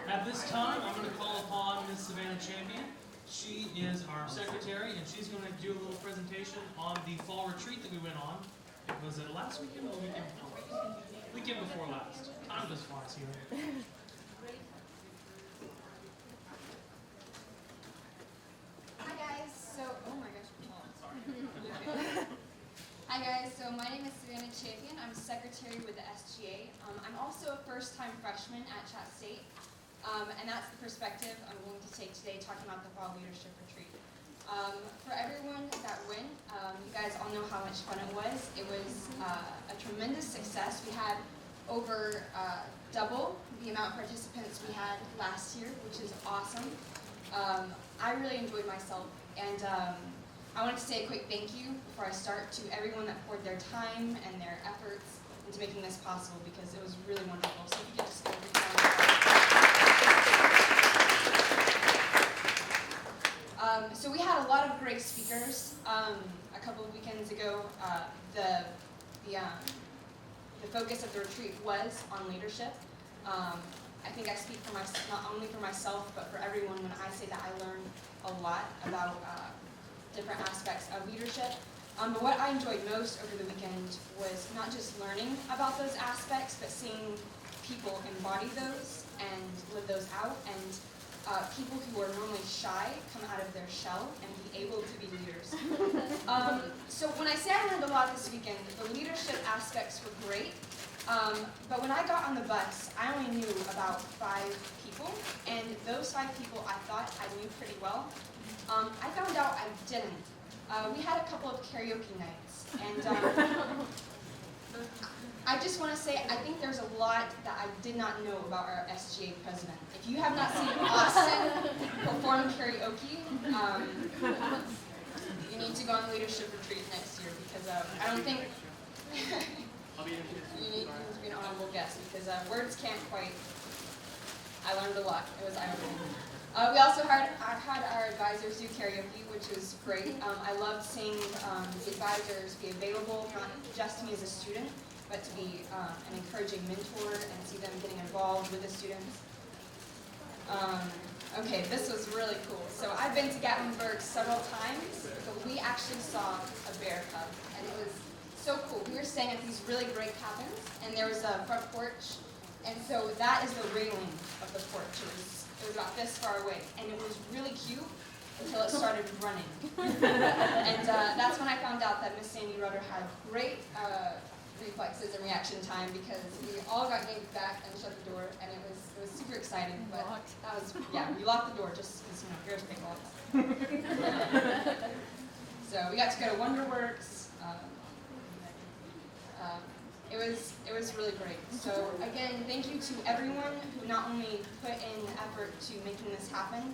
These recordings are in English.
At this time, I'm going to call upon Ms. Savannah Champion. She is our secretary, and she's going to do a little presentation on the fall retreat that we went on. Was it last weekend or the weekend before? Weekend before last. Time just flies here. Hi guys, oh my gosh, sorry. Hi guys, so my name is Savannah Champion. I'm secretary with the SGA. I'm also a first-time freshman at Chat State, and that's the perspective I'm going to take today talking about the Fall Leadership Retreat. For everyone that went, you guys all know how much fun it was. It was a tremendous success. We had over double the amount of participants we had last year, which is awesome. I really enjoyed myself, and I wanted to say a quick thank you before I start to everyone that poured their time and their efforts into making this possible, because it was really wonderful. So if you could just give a so we had a lot of great speakers. A couple of weekends ago, the focus of the retreat was on leadership. I think I speak for myself, not only for myself, but for everyone when I say that I learned a lot about different aspects of leadership. But what I enjoyed most over the weekend was not just learning about those aspects, but seeing people embody those and live those out, and people who are normally shy come out of their shell and be able to be leaders. So when I say I learned a lot this weekend, the leadership aspects were great. But when I got on the bus, I only knew about 5 people, and those 5 people I thought I knew pretty well. I found out I didn't. We had a couple of karaoke nights, and I just want to say I think there's a lot that I did not know about our SGA president. If you have not seen Austin perform karaoke, you need to go on the leadership retreat next year, because I don't think you need to be an honorable guest, because words can't quite. I learned a lot. It was eye-opening. We also had our advisors do karaoke, which was great. I loved seeing the advisors be available, not just to me as a student, but to be an encouraging mentor and see them getting involved with the students. Okay, this was really cool. So I've been to Gatlinburg several times, but we actually saw a bear cub, and it was so cool. We were staying at these really great cabins, and there was a front porch, and so that is the railing of the porch. It was about this far away, and it was really cute until it started running. And that's when I found out that Miss Sandy Rudder had great reflexes and reaction time, because we all got yanked back and shut the door, and it was super exciting. But that was, yeah, we locked the door just because, bears take lots. So we got to go to Wonderworks. It was really great. So again, thank you to everyone who not only put in effort to making this happen,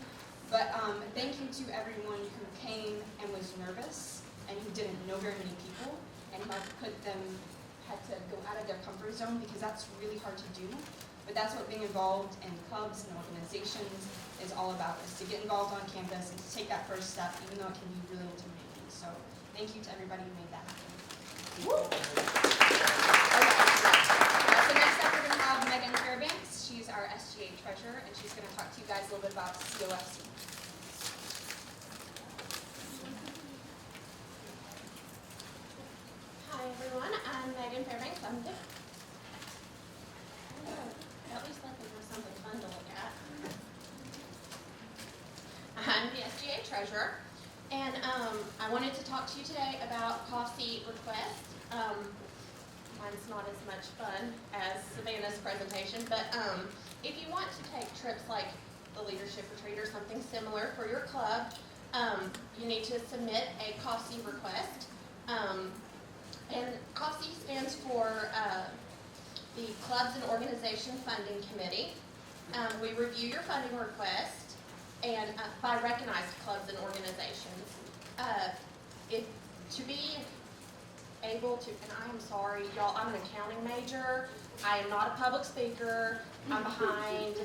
but thank you to everyone who came and was nervous and who didn't know very many people and who had to go out of their comfort zone, because that's really hard to do. But that's what being involved in clubs and organizations is all about, is to get involved on campus and to take that first step, even though it can be really intimidating. So thank you to everybody who made that happen. So next up we're going to have Megan Fairbanks. She's our SGA treasurer, and she's going to talk to you guys a little bit about COFC. Hi everyone, I'm Megan Fairbanks. I'm the at least let them have something fun to look at. I'm the SGA treasurer, and I wanted to talk to you today about coffee requests. Mine's not as much fun as Savannah's presentation, but if you want to take trips like the leadership retreat or something similar for your club, you need to submit a COFC request. And COFC stands for the Clubs and Organization Funding Committee. We review your funding request and by recognized clubs and organizations. To be able to, and I am sorry, y'all, I'm an accounting major. I am not a public speaker. I'm behind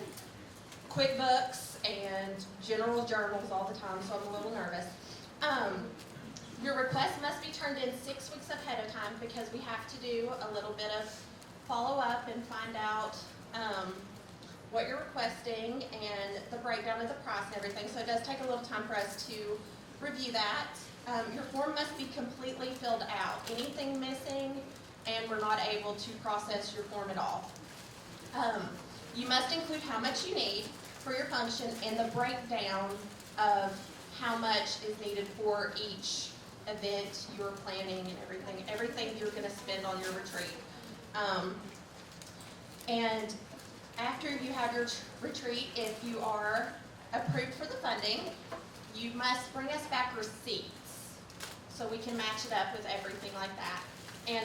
QuickBooks and general journals all the time, so I'm a little nervous. Your request must be turned in 6 weeks ahead of time, because we have to do a little bit of follow-up and find out what you're requesting and the breakdown of the price and everything, so it does take a little time for us to review that. Your form must be completely filled out. Anything missing, and we're not able to process your form at all. You must include how much you need for your function and the breakdown of how much is needed for each event you're planning and everything you're going to spend on your retreat. And after you have your retreat, if you are approved for the funding, you must bring us back receipts so we can match it up with everything like that. And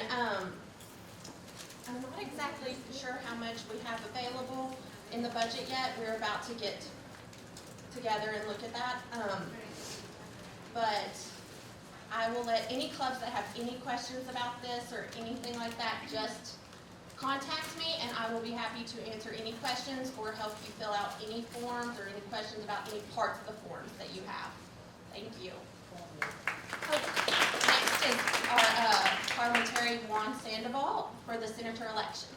I'm not exactly sure how much we have available in the budget yet. We're about to get together and look at that. But I will let any clubs that have any questions about this or anything like that just contact me, and I will be happy to answer any questions or help you fill out any forms or any questions about any parts of the forms that you have. Thank you. Next is our parliamentary Juan Sandoval for the senator election.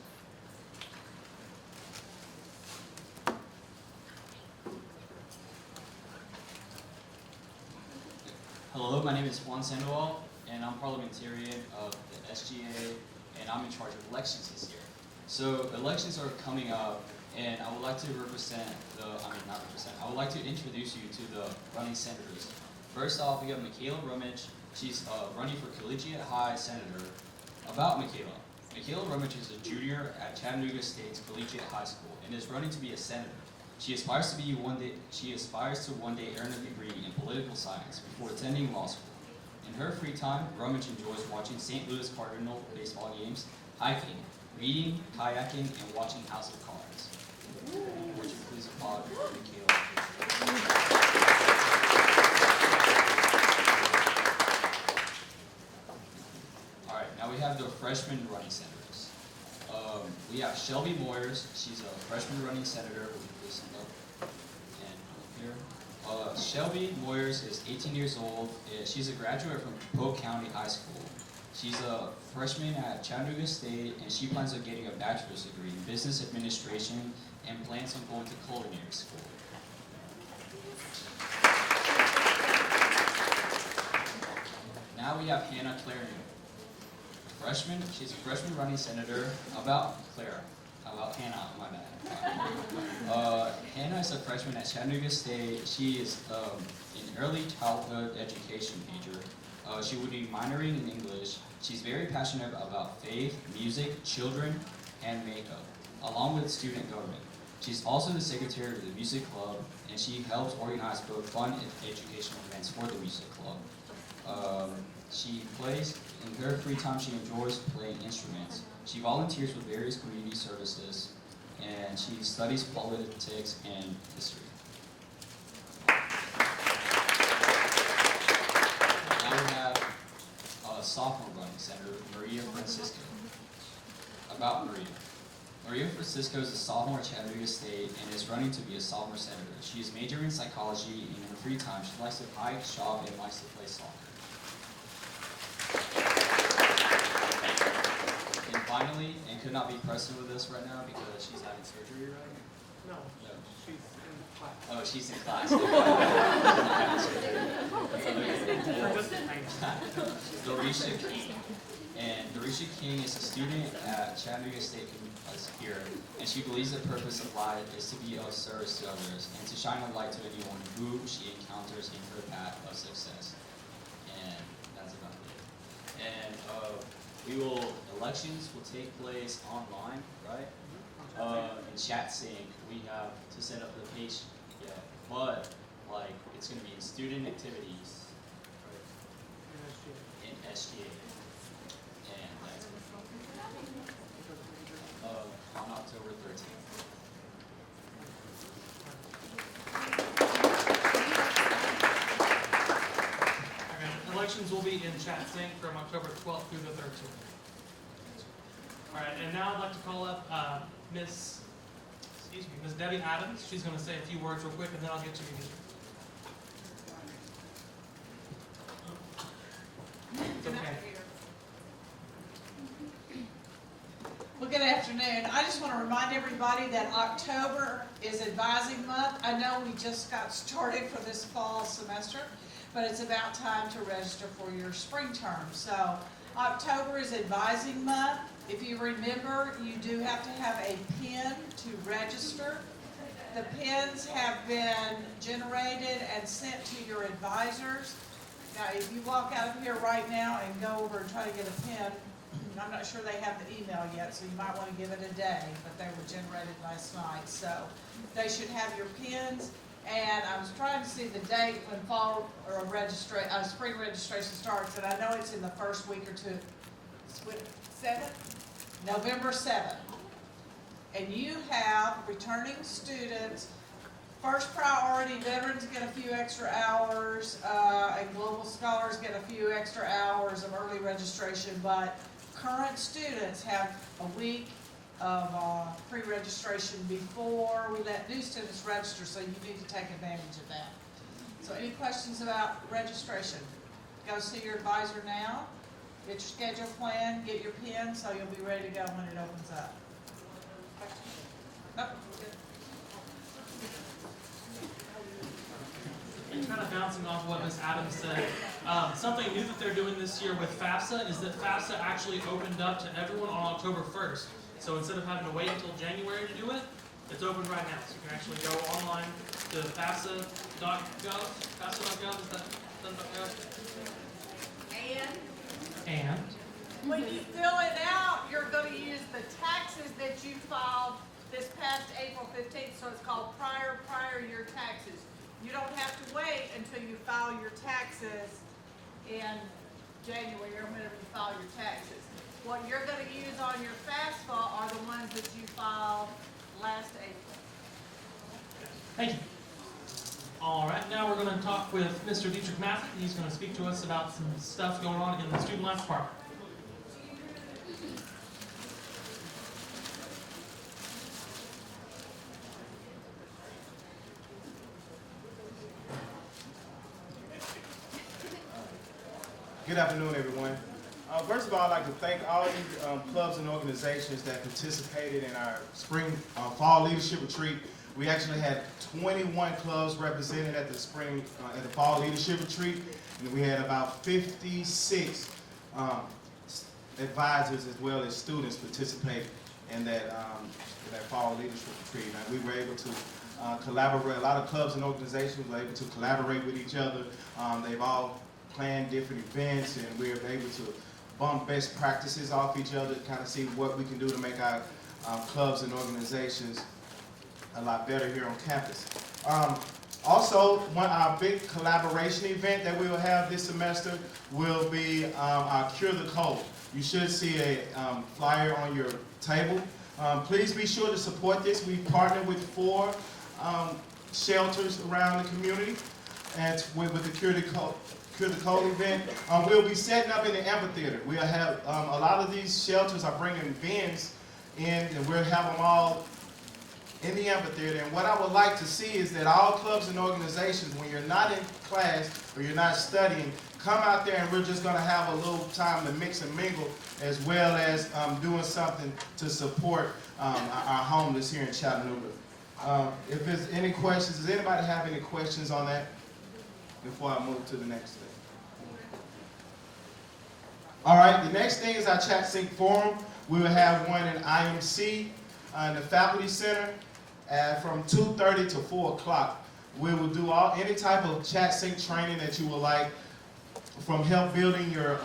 Hello, my name is Juan Sandoval, and I'm parliamentarian of the SGA, and I'm in charge of elections this year. So elections are coming up, and I would like to I would like to introduce you to the running senators. First off, we have Michaela Rummage. She's running for collegiate high senator. About Michaela. Michaela Rummage is a junior at Chattanooga State's Collegiate High School and is running to be a senator. She aspires to one day earn a degree in political science before attending law school. In her free time, Rummage enjoys watching St. Louis Cardinal baseball games, hiking, reading, kayaking, and watching House of Cards. Would you please applaud Michaela? All right, now we have the freshman running senators. We have Shelby Moyers. She's a freshman running senator. Would you please stand up and come up here? Shelby Moyers is 18 years old. She's a graduate from Polk County High School. She's a freshman at Chattanooga State, and she plans on getting a bachelor's degree in business administration and plans on going to culinary school. Now we have Hannah Claire New. Freshman, she's a freshman running senator. About Hannah, my bad. Hannah is a freshman at Chattanooga State. She is an early childhood education major. She will be minoring in English. She's very passionate about faith, music, children, and makeup, along with student government. She's also the secretary of the music club, and she helps organize both fun and educational events for the music club. She plays, in her free time, she enjoys playing instruments. She volunteers with various community services, and she studies politics and history. Now we have a sophomore running senator, Maria Francisco. About Maria. Maria Francisco is a sophomore at Chattanooga State and is running to be a sophomore senator. She is majoring in psychology, and in her free time, she likes to hike, shop, and likes to play soccer. And finally, and could not be present with us right now because she's having surgery, right? No, No. she's in class. Oh, she's in class. Dorisha King. And Dorisha King is a student at Chattanooga State here, and she believes the purpose of life is to be of service to others and to shine a light to anyone who she encounters in her path of success. And that's about it. And elections will take place online, right? In ChatSync, we have to set up the page, yeah, but like it's going to be in student activities, right? In SGA, and that's on October 13th. Okay, elections will be in ChatSync from October 12th through the 13th. All right, and now I'd like to call up Miss Debbie Adams. She's going to say a few words real quick, and then I'll get to you. It's okay. Well, good afternoon. I just want to remind everybody that October is advising month. I know we just got started for this fall semester, but it's about time to register for your spring term. So October is advising month. If you remember, you do have to have a PIN to register. The PINs have been generated and sent to your advisors. Now, if you walk out of here right now and go over and try to get a PIN, I'm not sure they have the email yet, so you might want to give it a day, but they were generated last night. So they should have your PINs. And I was trying to see the date when fall or spring registration starts, and I know it's in the first week or two. 7th? November 7th. And you have returning students, first priority, veterans get a few extra hours, and global scholars get a few extra hours of early registration, but current students have a week of pre-registration before we let new students register, so you need to take advantage of that. So any questions about registration? Go see your advisor now, get your schedule plan, get your PIN, so you'll be ready to go when it opens up. Nope. And kind of bouncing off what Ms. Adams said, something new that they're doing this year with FAFSA is that FAFSA actually opened up to everyone on October 1st. So instead of having to wait until January to do it, it's open right now. So you can actually go online to FAFSA.gov. FAFSA.gov, is that .gov? And? When you fill it out, you're going to use the taxes that you filed this past April 15th, so it's called prior year taxes. You don't have to wait until you file your taxes in January or whenever you file your taxes. What you're going to use on your FAFSA are the ones that you filed last April. Thank you. All right, now we're going to talk with Mr. Dietrich Mathis. He's going to speak to us about some stuff going on in the Student Life Department. Good afternoon, everyone. First of all, I'd like to thank all you clubs and organizations that participated in our fall leadership retreat. We actually had 21 clubs represented at the fall leadership retreat, and we had about 56 advisors as well as students participate in that fall leadership retreat. And we were able to collaborate. A lot of clubs and organizations were able to collaborate with each other. They've all planned different events, and we were able to bump best practices off each other, kind of see what we can do to make our clubs and organizations a lot better here on campus. Also, our big collaboration event that we will have this semester will be our Cure the Cold. You should see a flyer on your table. Please be sure to support this. We partner with 4 shelters around the community, and with the Cure the Cold event. We'll be setting up in the amphitheater. We'll have a lot of these shelters are bringing bins in, and we'll have them all in the amphitheater. And what I would like to see is that all clubs and organizations, when you're not in class or you're not studying, come out there and we're just going to have a little time to mix and mingle, as well as doing something to support our homeless here in Chattanooga. If there's any questions, does anybody have any questions on that before I move to the next thing? All right, the next thing is our Chat Sync Forum. We will have one in IMC in the Faculty Center from 2:30 to 4 o'clock. We will do any type of Chat Sync training that you would like, from help building your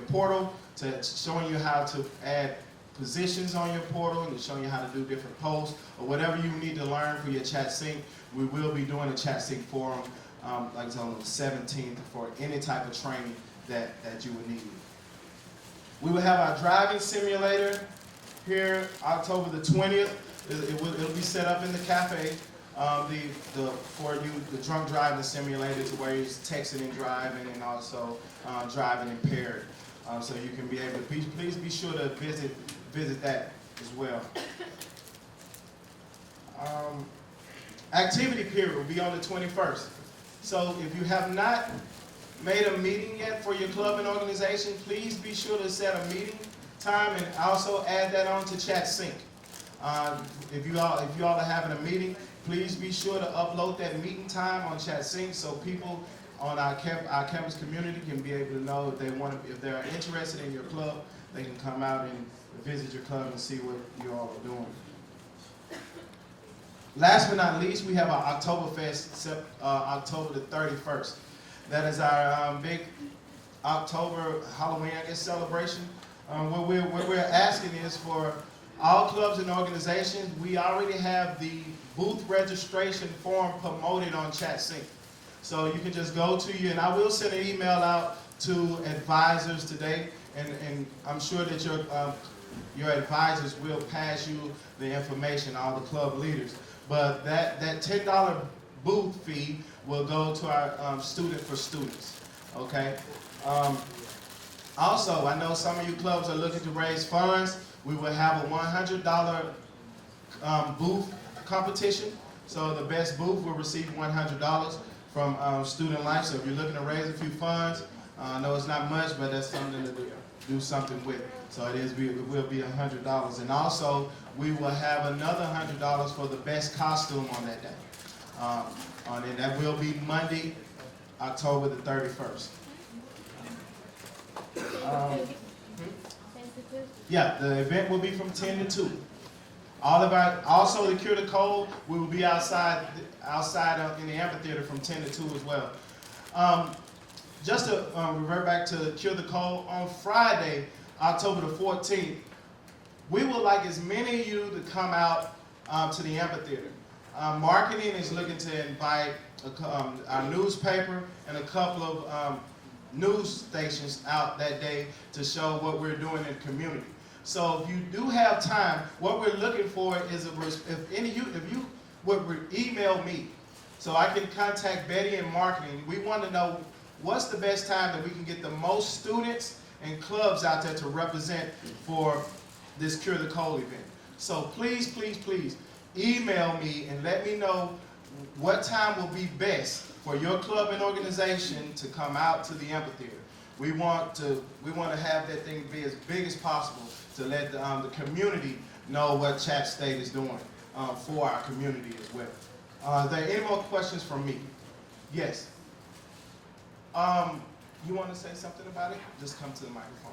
portal to showing you how to add positions on your portal and showing you how to do different posts, or whatever you need to learn for your Chat Sync. We will be doing a Chat Sync Forum like on the 17th for any type of training that you would need. We will have our driving simulator here October the 20th. It'll be set up in the cafe for you, the drunk driving simulator, to where you're texting and driving, and also driving impaired. So you can be able to please be sure to visit that as well. Activity period will be on the 21st. So if you have not made a meeting yet for your club and organization, please be sure to set a meeting time and also add that on to Chat Sync. If you all are having a meeting, please be sure to upload that meeting time on ChatSync so people on our campus community can be able to know if they're interested in your club, they can come out and visit your club and see what you all are doing. Last but not least, we have our Oktoberfest, October the 31st. That is our big October Halloween, celebration. What we're asking is for all clubs and organizations. We already have the booth registration form promoted on ChatSync. So you can just go to you, and I will send an email out to advisors today, and I'm sure that your advisors will pass you the information, all the club leaders. But that $10 booth fee will go to our student for students, okay? Also, I know some of you clubs are looking to raise funds. We will have a $100 booth competition. So the best booth will receive $100 from Student Life. So if you're looking to raise a few funds, I know it's not much, but that's something to do something with. So it will be $100. And also, we will have another $100 for the best costume on that day. And that will be Monday, October the 31st. Yeah, the event will be from 10 to 2. Also to cure the cold, we will be outside in the amphitheater from 10 to 2 as well. Just to revert back to cure the cold, on Friday, October the 14th, we would like as many of you to come out to the amphitheater. Marketing is looking to invite our newspaper and a couple of news stations out that day to show what we're doing in the community. So if you do have time, what we're looking for is if you would email me so I can contact Betty in marketing. We want to know what's the best time that we can get the most students and clubs out there to represent for this Cure the Cold event. So please, please, please email me and let me know what time will be best for your club and organization to come out to the amphitheater. We want to have that thing be as big as possible to let the community know what Chat State is doing for our community as well. Are there any more questions from me? Yes. You want to say something about it? Just come to the microphone.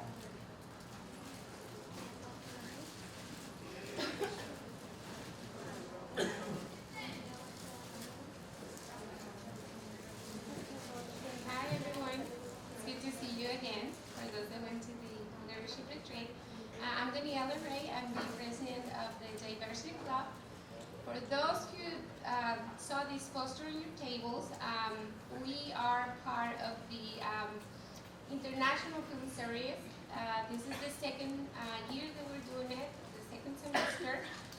Hi everyone, it's good to see you again. For those that went to the leadership retreat, I'm Daniela Ray. I'm the president of the Diversity Club. For those who saw this poster on your tables, we are part of the International Film Series. This is the second year that we're doing it, the second semester.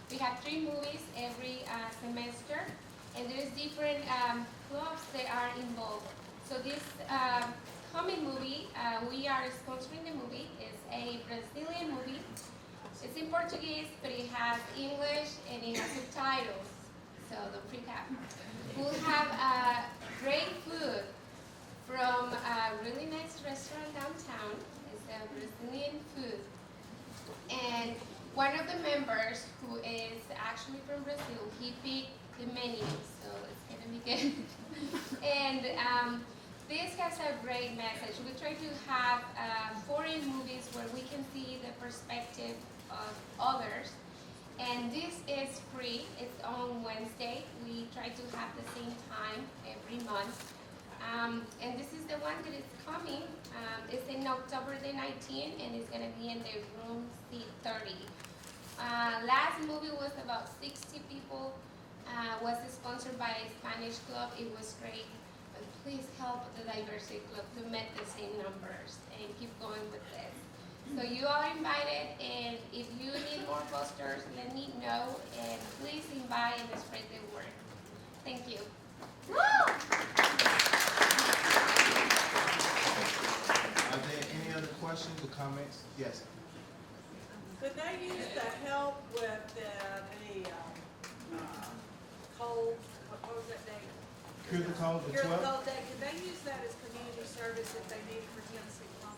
We have 3 movies every semester, and there's different clubs that are involved. So this coming movie, we are sponsoring the movie. It's a Brazilian movie. It's in Portuguese, but it has English and it has subtitles, so don't freak out. We'll have great food from a really nice restaurant downtown. It's a Brazilian food. And one of the members, who is actually from Brazil, he picked the menu, so it's gonna be good. And this has a great message. We try to have foreign movies where we can see the perspective of others. And this is free. It's on Wednesday. We try to have the same time every month. And this is the one that is coming. It's in October the 19th, and it's going to be in the room C30. Last movie was about 60 people. Was sponsored by a Spanish club. It was great. But please help the Diversity Club to meet the same numbers and keep going with this. So you are invited, and if you need more posters, let me know, and please invite and spread the word. Thank you. Are there any other questions or comments? Yes. Could they use the help with the cold, what was that day? Cure the Cold, the Cure the 12th? Cold Day, could they use that as community service if they need it for Tennessee Club?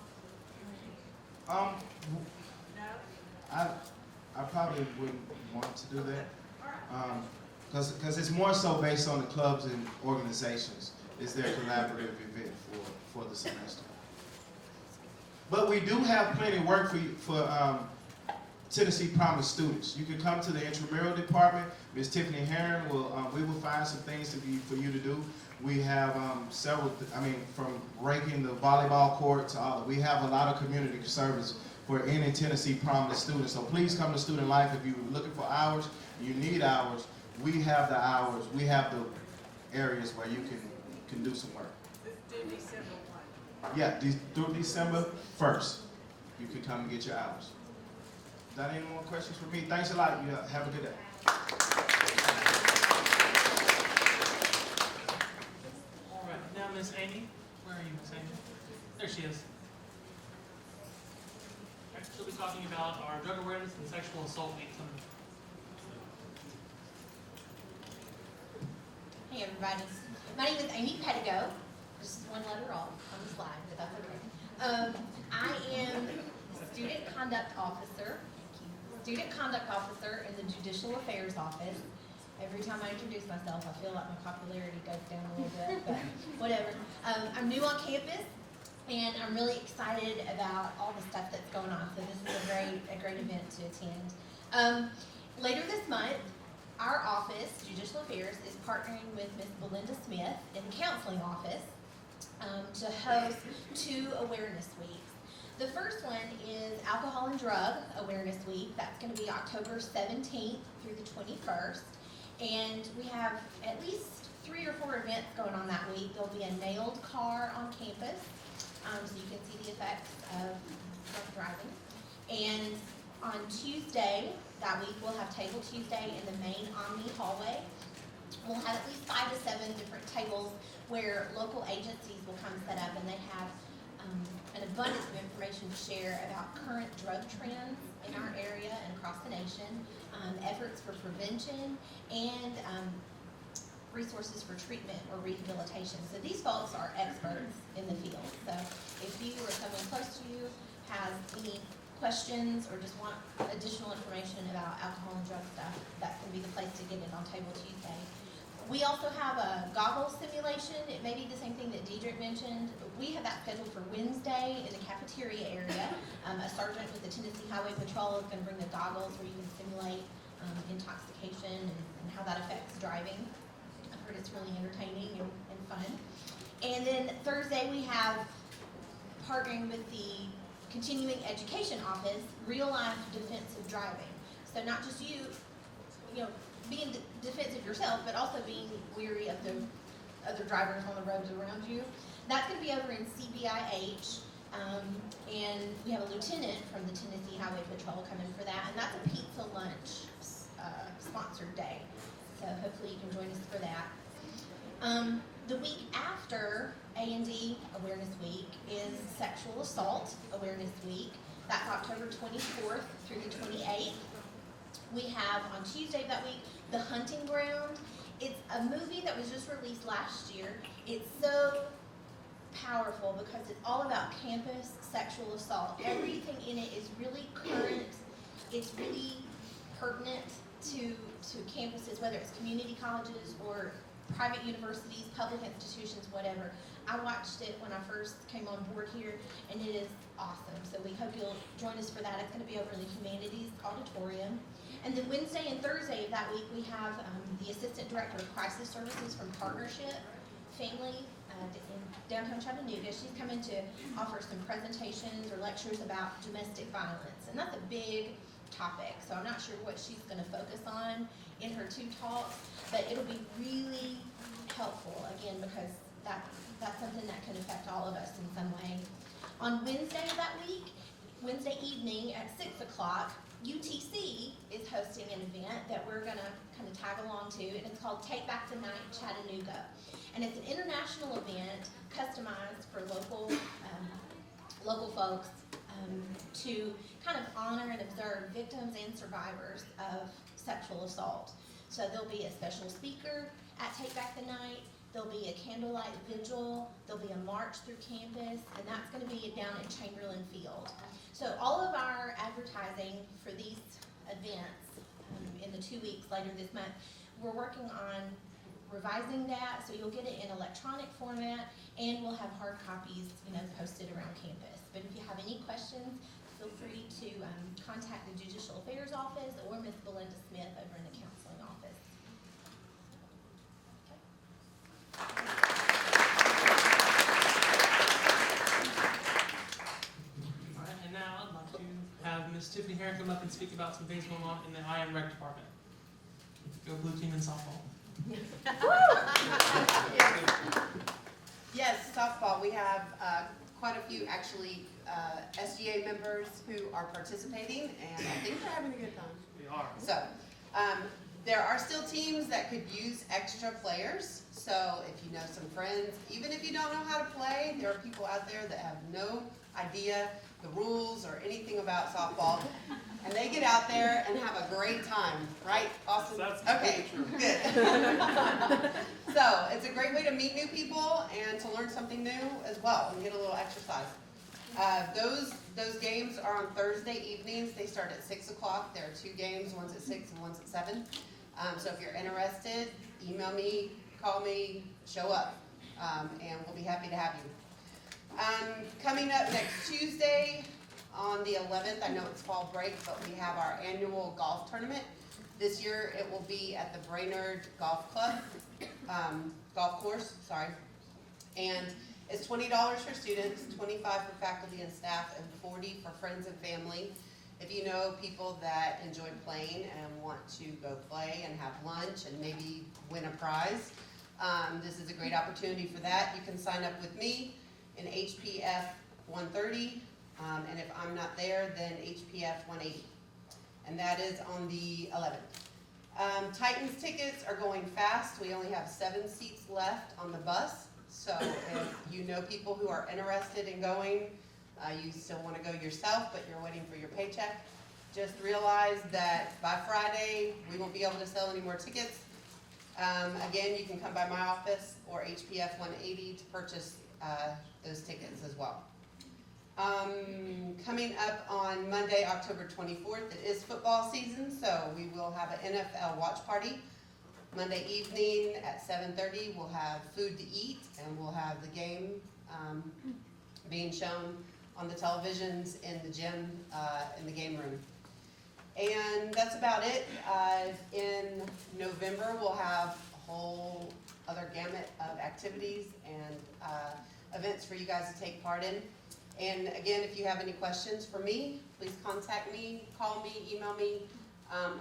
Um, No? I probably wouldn't want to do that. Because it's more so based on the clubs and organizations. It's their collaborative event for the semester. But we do have plenty of work for Tennessee Promise students. You can come to the intramural department. Ms. Tiffany Herron we will find some things for you to do. We have several, from raking the volleyball court to all. We have a lot of community service for any Tennessee Promise students. So please come to Student Life if you're looking for hours, you need hours. We have the hours. We have the areas where you can do some work. Through December 1. Yeah, through December 1st, you can come and get your hours. Is that any more questions for me? Thanks a lot. You have a good day. All right, now Miss Amy. Where are you, Miss Amy? There she is. Okay, she'll be talking about our drug awareness and sexual assault week. Hey everybody, my name is Amy Pettigo, just one letter off on the slide, but that's okay. I am the Student Conduct Officer in the Judicial Affairs Office. Every time I introduce myself, I feel like my popularity goes down a little bit, but whatever. I'm new on campus, and I'm really excited about all the stuff that's going on, so this is a great event to attend. Later this month, our office, Judicial Affairs, is partnering with Ms. Belinda Smith in the counseling office to host 2 awareness weeks. The first one is Alcohol and Drug Awareness Week. That's going to be October 17th through the 21st. And we have at least 3 or 4 events going on that week. There'll be a nailed car on campus, so you can see the effects of drunk driving. And on Tuesday, that week, we'll have Table Tuesday in the main Omni hallway. We'll have at least 5 to 7 different tables where local agencies will come set up, and they have an abundance of information to share about current drug trends in our area and across the nation, efforts for prevention, and resources for treatment or rehabilitation. So these folks are experts in the field. So if you or someone close to you has any questions or just want additional information about alcohol and drug stuff, that can be the place to get it on Table Tuesday. We also have a goggles simulation. It may be the same thing that Deidre mentioned. We have that scheduled for Wednesday in the cafeteria area. A sergeant with the Tennessee Highway Patrol is going to bring the goggles where you can simulate intoxication and how that affects driving. I've heard it's really entertaining and fun. And then Thursday we have partnering with the Continuing Education Office, Real Life Defensive Driving. So not just you being defensive yourself, but also being weary of the other drivers on the roads around you. That's going to be over in CBIH, and we have a lieutenant from the Tennessee Highway Patrol coming for that, and that's a pizza lunch sponsored day. So hopefully you can join us for that. The week after A&D Awareness Week is Sexual Assault Awareness Week. That's October 24th through the 28th. We have on Tuesday of that week, The Hunting Ground. It's a movie that was just released last year. It's so powerful because it's all about campus sexual assault. Everything in it is really current. It's really pertinent to campuses, whether it's community colleges or private universities, public institutions, whatever. I watched it when I first came on board here, and it is awesome. So we hope you'll join us for that. It's going to be over in the Humanities Auditorium. And then Wednesday and Thursday of that week, we have the Assistant Director of Crisis Services from Partnership Family in downtown Chattanooga. She's coming to offer some presentations or lectures about domestic violence. And that's a big topic, so I'm not sure what she's going to focus on in her 2 talks, but it'll be really helpful, again, because that's something that can affect all of us in some way. On Wednesday of that week, Wednesday evening at 6 o'clock, UTC is hosting an event that we're going to kind of tag along to, and it's called Take Back the Night Chattanooga. And it's an international event customized for local folks to kind of honor and observe victims and survivors of sexual assault. So there'll be a special speaker at Take Back the Night. There'll be a candlelight vigil. There'll be a march through campus, and that's going to be down at Chamberlain Field. So all of our advertising for these events in the 2 weeks later this month. We're working on revising that, so you'll get it in electronic format, and we'll have hard copies, posted around campus. But if you have any questions, feel free to contact the Judicial Affairs Office or Ms. Belinda Smith over in the Counseling Office. All right, and now I'd like to have Miss Tiffany Herron come up and speak about some things going on in the IM Rec department. Go Blue Team in softball. Yes, softball. We have quite a few actually SGA members who are participating, and I think they're having a good time. We are. So there are still teams that could use extra players. So if you know some friends, even if you don't know how to play, there are people out there that have no idea the rules or anything about softball, and they get out there and have a great time, right, Austin? That's okay, completely good. So it's a great way to meet new people and to learn something new as well and get a little exercise. Those games are on Thursday evenings. They start at 6 o'clock. There are 2 games, one's at 6 and one's at 7. So if you're interested, email me, call me, show up, and we'll be happy to have you. Coming up next Tuesday on the 11th, I know it's fall break, but we have our annual golf tournament. This year it will be at the Brainerd Golf Club, golf course, sorry. And it's $20 for students, $25 for faculty and staff, and $40 for friends and family. If you know people that enjoy playing and want to go play and have lunch and maybe win a prize, this is a great opportunity for that. You can sign up with me in HPF 130, and if I'm not there, then HPF 180. And that is on the 11th. Titans tickets are going fast. We only have 7 seats left on the bus. So if you know people who are interested in going, you still want to go yourself, but you're waiting for your paycheck, just realize that by Friday, we won't be able to sell any more tickets. Again, you can come by my office or HPF 180 to purchase those tickets as well. Coming up on Monday, October 24th, it is football season, so we will have an NFL watch party. Monday evening at 7:30, we'll have food to eat, and we'll have the game being shown on the televisions in the gym, in the game room. And that's about it. In November, we'll have a whole other gamut of activities and events for you guys to take part in. And again, if you have any questions for me, please contact me, call me, email me,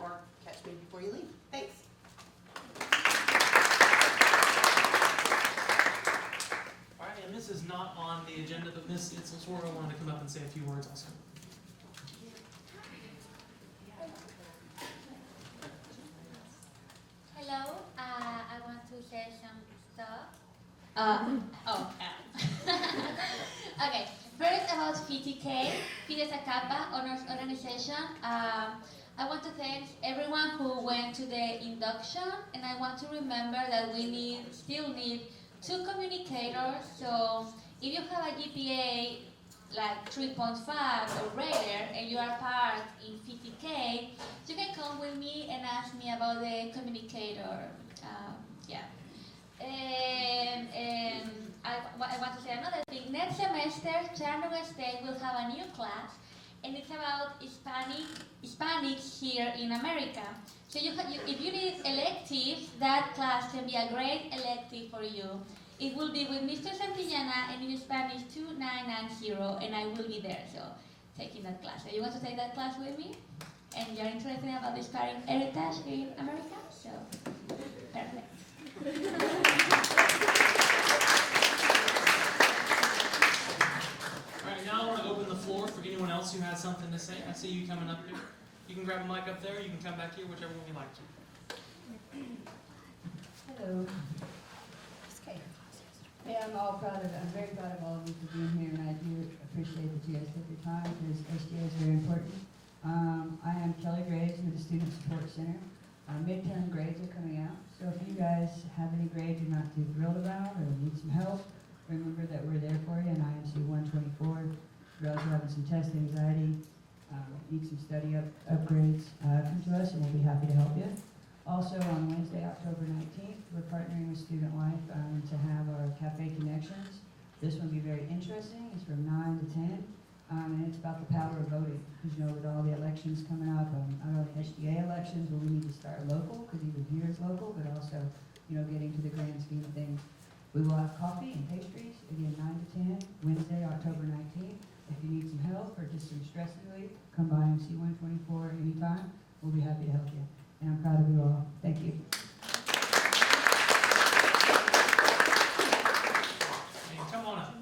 or catch me before you leave. Thanks. All right, and this is not on the agenda, but Ms. Itzelsworga wanted to come up and say a few words also. Hello, I want to say some stuff. Okay, first about PTK, Phi Delta Kappa Honors Organization. I want to thank everyone who went to the induction, and I want to remember that we still need 2 communicators. So if you have a GPA like 3.5 or greater and you are part in PTK, you can come with me and ask me about the communicator. And I want to say another thing. Next semester, Chattanooga State will have a new class, and it's about Hispanics here in America. So if you need electives, that class can be a great elective for you. It will be with Mr. Santillana, and in Spanish 2990, and I will be there, so taking that class. So you want to take that class with me? And you're interested about the Hispanic heritage here in America? So, perfect. Alright, now I want to open the floor for anyone else who has something to say. I see you coming up here. You can grab a mic up there, you can come back here, whichever one you like to. Hello. Yeah, I'm very proud of all of you for being here, and I do appreciate that you guys took your time, because SGA is very important. I am Kelly Graves with the Student Support Center. Midterm grades are coming out, so if you guys have any grades you're not too thrilled about or need some help, remember that we're there for you in IMC 124. You're also having some test anxiety. need some study upgrades, come to us and we'll be happy to help you. Also, on Wednesday, October 19th, we're partnering with Student Life to have our Cafe Connections. This one will be very interesting. It's from 9 to 10, and it's about the power of voting. Because you know, with all the elections coming up, not only SGA elections, where we need to start local, because even here is local, but also, you know, getting to the grand scheme of things. We will have coffee and pastries, again, 9 to 10, Wednesday, October 19th. If you need some help or just some stress relief, come by MC 124 anytime. We'll be happy to help you. And I'm proud of you all. Thank you. Hey, come on up.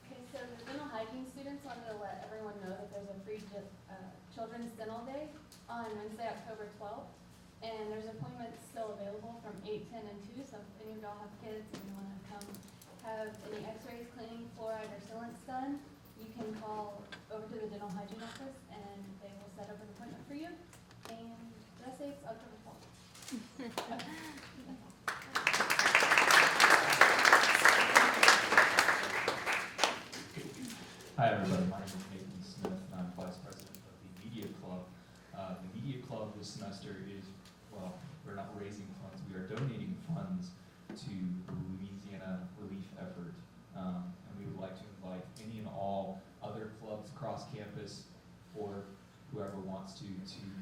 Okay, so the dental hygiene students wanted to let everyone know that there's a free Children's Dental Day on Wednesday, October 12th. And there's appointments still available from 8, 10, and 2. So if any of y'all have kids and you want to come have any x-rays, cleaning, fluoride, or sealants done, you can call over to the dental hygiene office and they will set up an appointment for you. And did I say it's October 12th? Hi everybody, my name is Nathan Smith and I'm Vice President of the Media Club. The Media Club this semester is, well, we're not raising funds, we are donating funds to the Louisiana relief effort. And we would like to invite any and all other clubs across campus or whoever wants to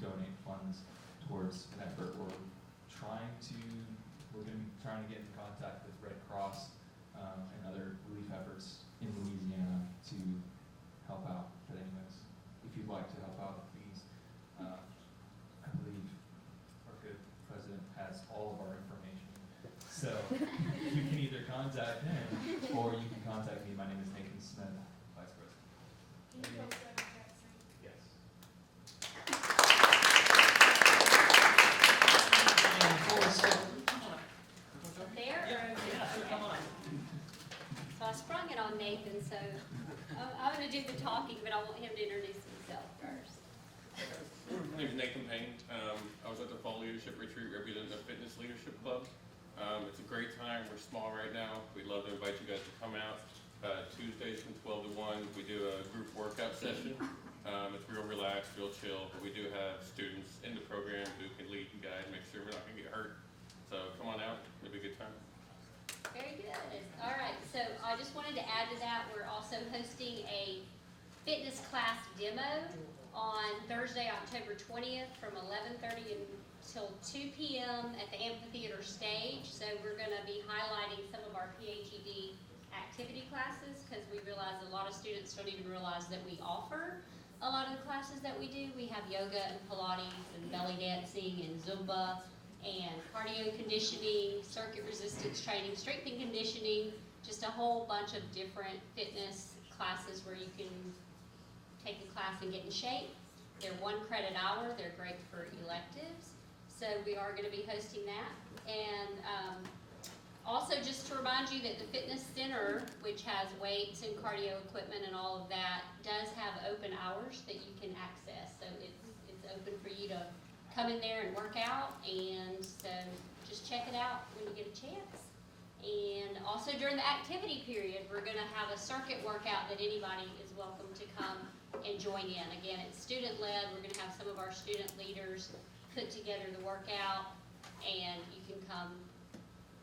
donate funds towards an effort. We're going to be trying to get in contact with Red Cross and other relief efforts in Louisiana to help out. But anyways, if you'd like to help out, please, I believe our good president has all of our information. So you can either contact him or you can contact me. My name is Nathan Smith, Vice President. Yes. There? Yeah, sure, come on. So I sprung it on Nathan, so I'm going to do the talking, but I want him to introduce himself first. My name is Nathan Payne. I was at the Fall Leadership Retreat representing the Fitness Leadership Club. It's a great time. We're small right now. We'd love to invite you guys to come out. Tuesdays from 12 to 1, we do a group workout session. It's real relaxed, real chill, but we do have students in the program who can lead and guide, make sure we're not going to get hurt. So come on out. It'll be a good time. Very good. All right, so I just wanted to add to that, we're also hosting a fitness class demo on Thursday, October 20th from 11:30 until 2 p.m. at the amphitheater stage. So we're going to be highlighting some of our PhD activity classes because we realize a lot of students don't even realize that we offer a lot of the classes that we do. We have yoga and Pilates and belly dancing and Zumba and cardio conditioning, circuit resistance training, strength and conditioning, just a whole bunch of different fitness classes where you can take a class and get in shape. They're 1 credit hour, they're great for electives, so we are going to be hosting that. And also just to remind you that the fitness center, which has weights and cardio equipment and all of that, does have open hours that you can access, so it's open for you to come in there and work out, and so just check it out when you get a chance. And also during the activity period, we're going to have a circuit workout that anybody is welcome to come and join in. Again, it's student-led. We're going to have some of our student leaders put together the workout, and you can come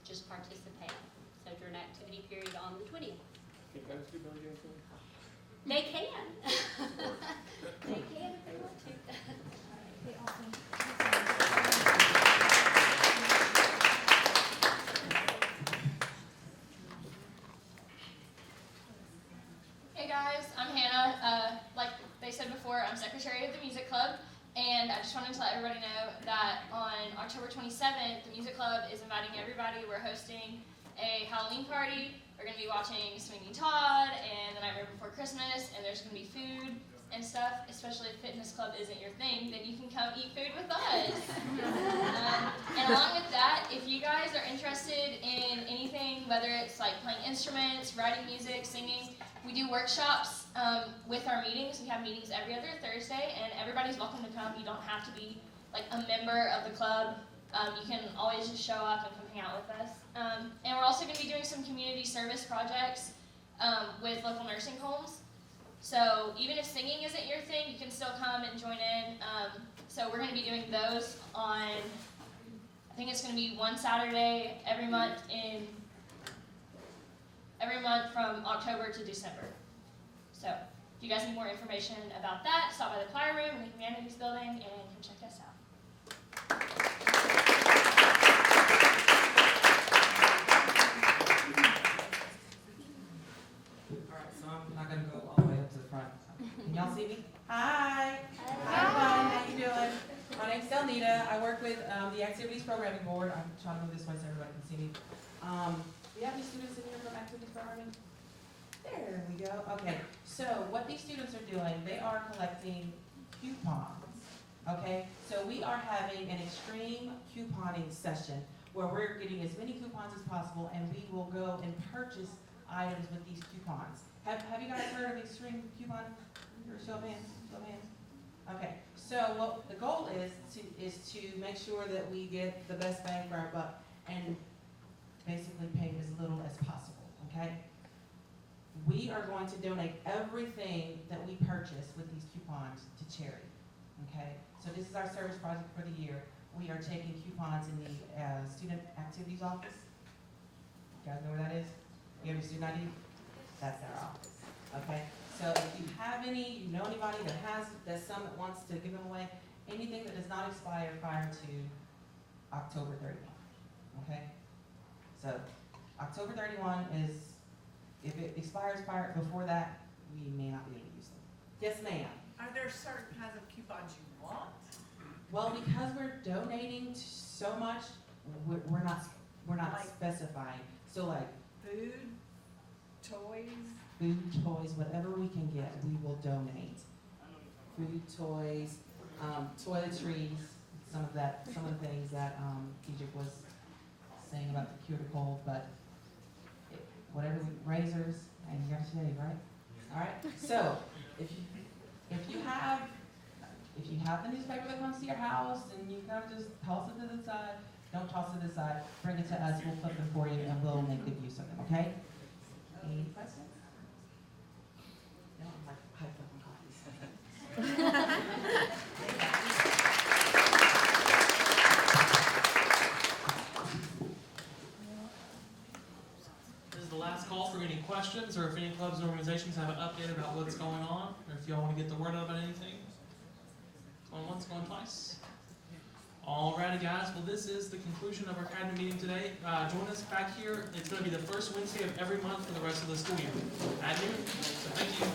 just participate. So during activity period on the 20th. Can you guys do belly dancing? They can. They can if they want to. Hey guys, I'm Hannah. Like they said before, I'm secretary of the music club, and I just wanted to let everybody know that on October 27th, the music club is inviting everybody. We're hosting a Halloween party. We're going to be watching Sweeney Todd and The Nightmare Before Christmas, and there's going to be food and stuff, especially if fitness club isn't your thing, then you can come eat food with us. And along with that, if you guys are interested in anything, whether it's like playing instruments, writing music, singing, we do workshops with our meetings. We have meetings every other Thursday, and everybody's welcome to come. You don't have to be like a member of the club. You can always just show up and come hang out with us. And we're also going to be doing some community service projects with local nursing homes. So even if singing isn't your thing, you can still come and join in. So we're going to be doing those on, I think it's going to be one Saturday every month from October to December. So if you guys need more information about that, stop by the choir room in the Humanities Building and come check us out. Alright, so I'm not gonna go all the way up to the front. Can y'all see me? Hi! Hi everyone, how you doing? My name's Delnita. I work with the Activities Programming Board. I'm trying to move this way so everybody can see me. Do you have any students in here from Activities Programming? There we go. Okay, so what these students are doing, they are collecting coupons. Okay, so we are having an extreme couponing session where we're getting as many coupons as possible, and we will go and purchase items with these coupons. Have you guys heard of extreme coupon? Show of hands. Show of hands. Okay, so what the goal is to make sure that we get the best bang for our buck and basically pay as little as possible. Okay. We are going to donate everything that we purchase with these coupons to charity, okay? So this is our service project for the year. We are taking coupons in the Student Activities Office. You guys know where that is? You have your student ID? That's our office, okay? So if you have any, you know anybody that's some that wants to give them away, anything that does not expire prior to October 31, okay? So October 31 is, if it expires before that, we may not be able to use them. Yes, ma'am. Are there certain kinds of coupons you want? Well, because we're donating so much, we're not Like- specifying. So like Food, toys? food, toys, whatever we can get, we will donate. Food, toys, toiletries, some of the things that Egypt was saying about the cure to cold, but whatever, razors, and you got to shave, right? All right. So if you have the newspaper that comes to your house and you kind of just toss it to the side, don't toss it to the side. Bring it to us. We'll flip them for you, and we'll make good use of them. Okay? Any questions? No, I'm like hyped up on coffee. This is the last call for any questions, or if any clubs or organizations have an update about what's going on, or if y'all want to get the word out about anything. Going once, going twice. Alrighty guys, well this is the conclusion of our cabinet meeting today. Join us back here. It's going to be the first Wednesday of every month for the rest of the school year at noon. So thank you.